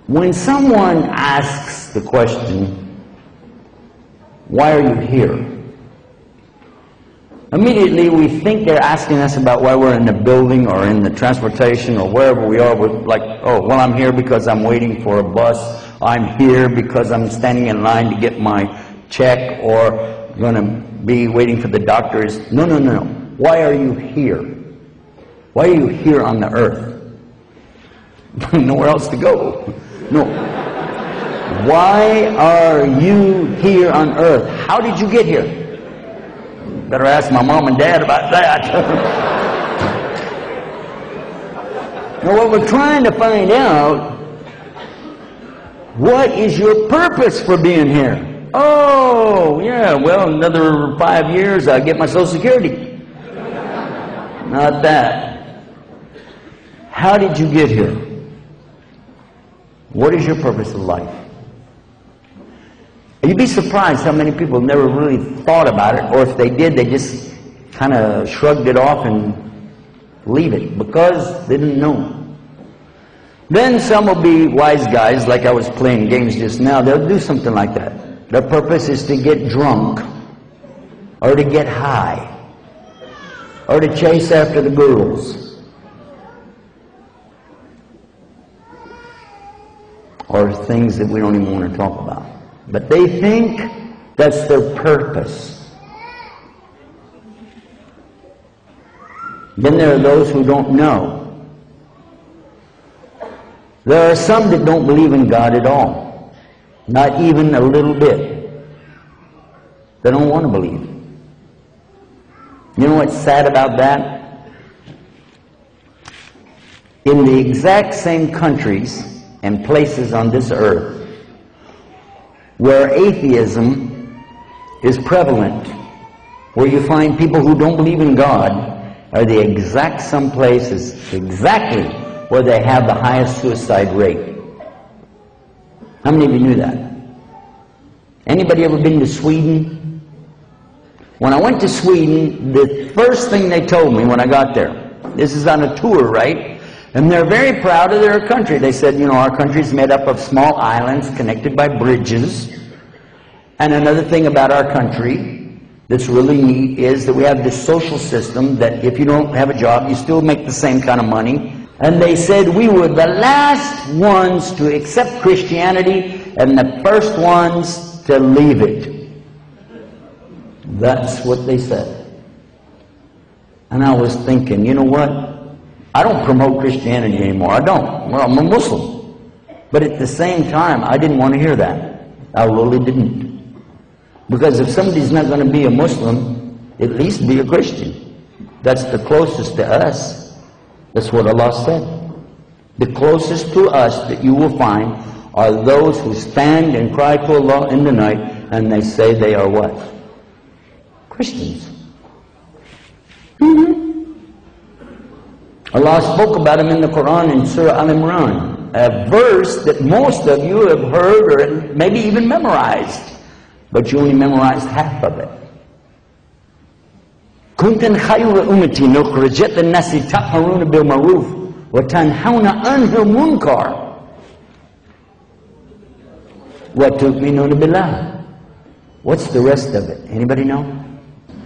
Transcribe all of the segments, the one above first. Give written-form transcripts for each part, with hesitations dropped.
When someone asks the question, why are you here? Immediately we think they're asking us about why we're in the building or in the transportation or wherever we are. We're like, oh, well, I'm here because I'm waiting for a bus. I'm here because I'm standing in line to get my check, or going to be waiting for the doctors. No, no, no, no. Why are you here? Why are you here on the earth? Nowhere else to go. No. Why are you here on earth? How did you get here? Better ask my mom and dad about that. Now, what we're trying to find out, what is your purpose for being here? Oh, yeah, well, another 5 years, I'll get my Social Security. Not that. How did you get here? What is your purpose of life? You'd be surprised how many people never really thought about it, or if they did, they just kind of shrugged it off and leave it because they didn't know. Then some will be wise guys, like I was playing games just now. They'll do something like that. Their purpose is to get drunk, or to get high, or to chase after the girls, or things that we don't even want to talk about. But they think that's their purpose. Then there are those who don't know. There are some that don't believe in God at all. Not even a little bit. They don't want to believe. You know what's sad about that? In the exact same countries and places on this earth where atheism is prevalent, where you find people who don't believe in God, are the exact some places exactly where they have the highest suicide rate. How many of you knew that? Anybody ever been to Sweden? When I went to Sweden, the first thing they told me when I got there, this is on a tour, right? And they're very proud of their country. They said, you know, our country's made up of small islands connected by bridges. And another thing about our country that's really neat is that we have this social system that if you don't have a job, you still make the same kind of money. And they said we were the last ones to accept Christianity and the first ones to leave it. That's what they said. And I was thinking, you know what? I don't promote Christianity anymore. I don't. Well, I'm a Muslim. But at the same time, I didn't want to hear that. I really didn't. Because if somebody's not going to be a Muslim, at least be a Christian. That's the closest to us. That's what Allah said. The closest to us that you will find are those who stand and cry to Allah in the night, and they say they are what? Christians. Allah spoke about them in the Quran in Surah Al-Imran, a verse that most of you have heard or maybe even memorized, but you only memorized half of it. كُنْتَنْ خَيْرَ أُمَّةٍ أُخْرِجَتْ لِلنَّاسِ تَأْمُرُونَ بِالْمَعْرُوفِ وَتَنْهَوْنَ عَنِ الْمُنكَرِ وَتُؤْمِنُونَ بِاللَّهِ. What's the rest of it? Anybody know?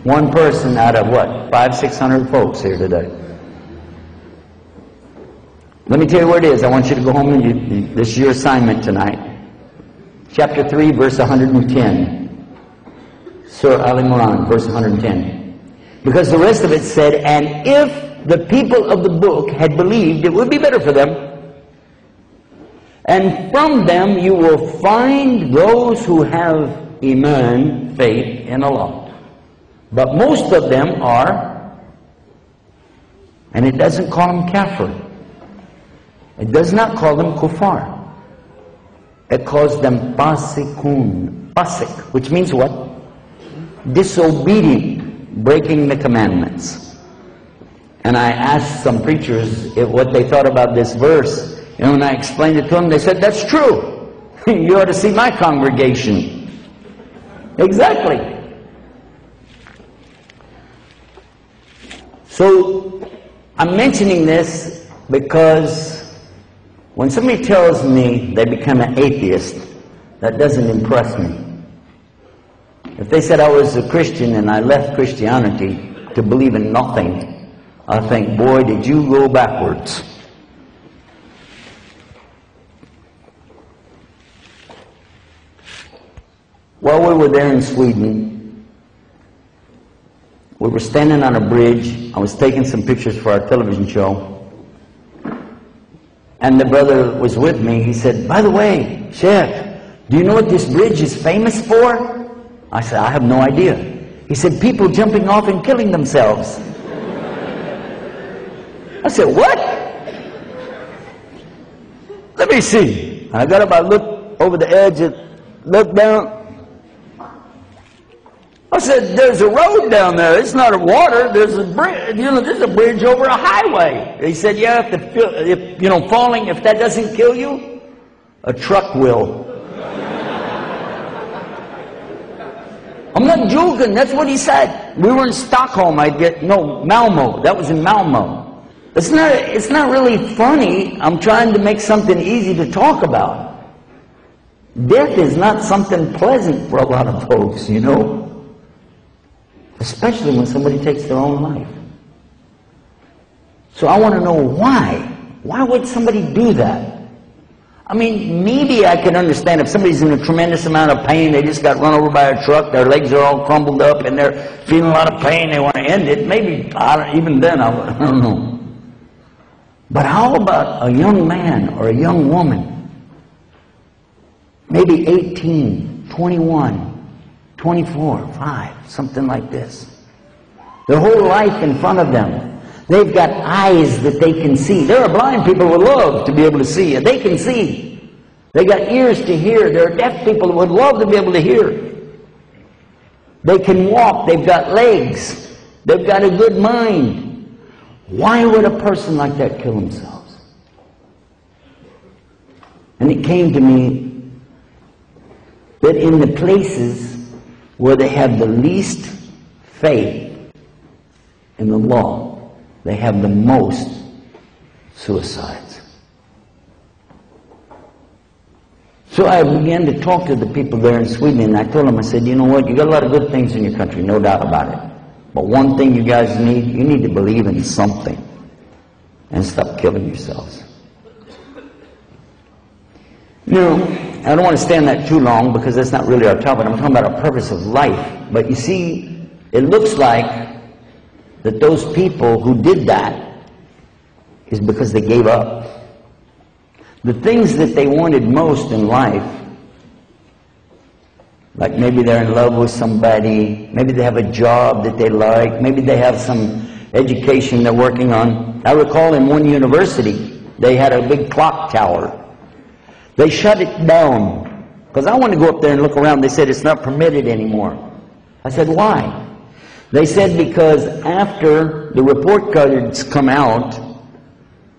One person out of what? 500-600 folks here today. Let me tell you where it is. I want you to go home and this is your assignment tonight. Chapter 3, verse 110. Surah Al-Imran, verse 110. Because the rest of it said, and if the people of the book had believed, it would be better for them. And from them you will find those who have Iman, faith in Allah. But most of them are, and it doesn't call them kafir. It does not call them kuffar. It calls them fasikun. Fasik, which means what? Disobedient, breaking the commandments. And I asked some preachers what they thought about this verse. And when I explained it to them, they said, that's true. You ought to see my congregation. Exactly. So, I'm mentioning this Because when somebody tells me they become an atheist, that doesn't impress me. If they said I was a Christian and I left Christianity to believe in nothing, I think, boy, did you go backwards. While we were there in Sweden, we were standing on a bridge. I was taking some pictures for our television show. And the brother was with me. He said, by the way, Sheikh, do you know what this bridge is famous for? I said, I have no idea. He said, people jumping off and killing themselves. I said, what? Let me see. I got up, I looked over the edge and looked down. I said, there's a road down there. It's not a water. There's a bridge. You know, there's a bridge over a highway. He said, yeah, if falling, if that doesn't kill you, a truck will. I'm not joking. That's what he said. We were in Stockholm. Malmo. That was in Malmo. It's not really funny. I'm trying to make something easy to talk about. Death is not something pleasant for a lot of folks, you know. Especially when somebody takes their own life. So I want to know why. Why would somebody do that? I mean, maybe I can understand if somebody's in a tremendous amount of pain, they just got run over by a truck, their legs are all crumbled up, and they're feeling a lot of pain, they want to end it. Maybe, even then, I don't know. But how about a young man or a young woman, maybe 18, 21, 24, 5, something like this. Their whole life in front of them. They've got eyes that they can see. There are blind people who would love to be able to see, and they can see. They got ears to hear. There are deaf people who would love to be able to hear. They can walk. They've got legs. They've got a good mind. Why would a person like that kill themselves? And it came to me that in the places where they have the least faith in the law, they have the most suicides. So I began to talk to the people there in Sweden, and I told them, I said, you know what, you got a lot of good things in your country, no doubt about it. But one thing you guys need, you need to believe in something and stop killing yourselves. Now, I don't want to stay on that too long because that's not really our topic. I'm talking about our purpose of life. But you see, it looks like that those people who did that is because they gave up. The things that they wanted most in life, like maybe they're in love with somebody, maybe they have a job that they like, maybe they have some education they're working on. I recall in one university, they had a big clock tower. They shut it down because I wanted to go up there and look around. They said it's not permitted anymore. I said, why? They said because after the report cards come out,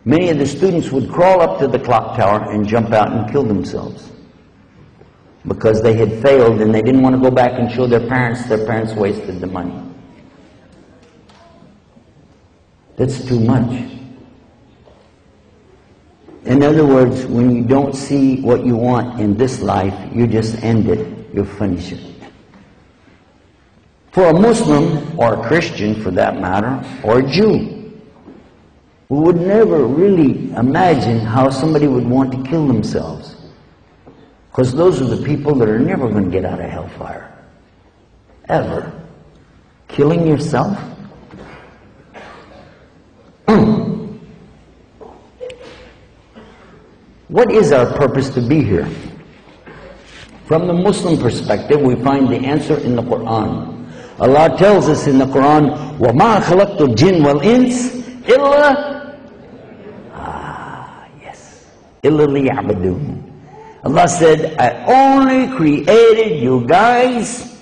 many of the students would crawl up to the clock tower and jump out and kill themselves because they had failed and they didn't want to go back and show their parents wasted the money. That's too much. In other words, when you don't see what you want in this life, you just end it. You finish it. For a Muslim, or a Christian for that matter, or a Jew, we would never really imagine how somebody would want to kill themselves. Because those are the people that are never going to get out of hellfire. Ever. Killing yourself? What is our purpose to be here? From the Muslim perspective, we find the answer in the Quran. Allah tells us in the Quran, وَمَا خَلَقْتُ الْجِنَّ وَالْإِنسِ إِلَّا إِلَّا لِيَعْبُدُونَ. Allah said, I only created you guys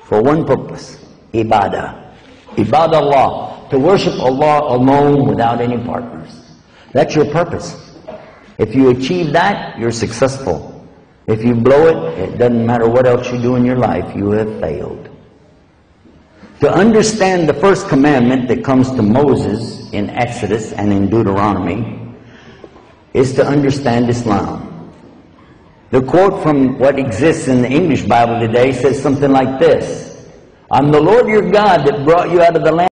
for one purpose, ibadah. Ibadah Allah, to worship Allah alone without any partners. That's your purpose. If you achieve that, you're successful. If you blow it, it doesn't matter what else you do in your life, you have failed. To understand the first commandment that comes to Moses in Exodus and in Deuteronomy is to understand Islam. The quote from what exists in the English Bible today says something like this: "I'm the Lord your God that brought you out of the land